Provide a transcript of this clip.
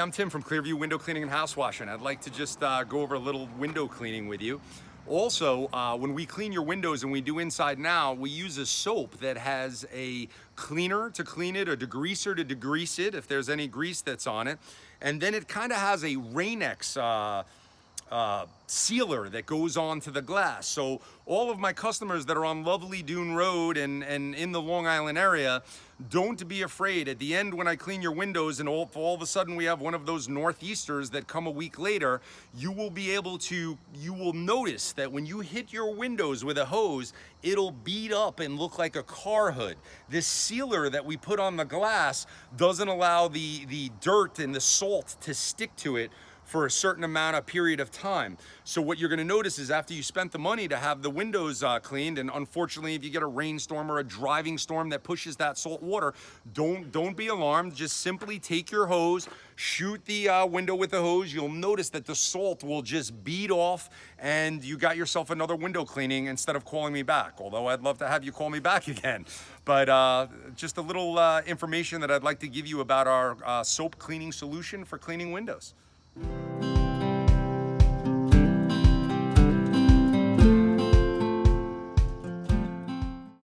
I'm Tim from Clearview Window Cleaning and House Washing. I'd like to just go over a little window cleaning with you. Also, when we clean your windows and we do inside now, we use a soap that has a cleaner to clean it, a degreaser to degrease it if there's any grease that's on it. And then it kind of has a Rain-X sealer that goes onto the glass. So all of my customers that are on lovely Dune Road and in the Long Island area, don't be afraid. At the end, when I clean your windows and all of a sudden we have one of those northeasters that come a week later, you will notice that when you hit your windows with a hose, it'll beat up and look like a car hood. This sealer that we put on the glass doesn't allow the dirt and the salt to stick to it for a certain period of time. So what you're gonna notice is after you spent the money to have the windows cleaned, and unfortunately if you get a rainstorm or a driving storm that pushes that salt water, don't be alarmed. Just simply take your hose, shoot the window with the hose. You'll notice that the salt will just bead off and you got yourself another window cleaning instead of calling me back. Although I'd love to have you call me back again. But just a little information that I'd like to give you about our soap cleaning solution for cleaning windows.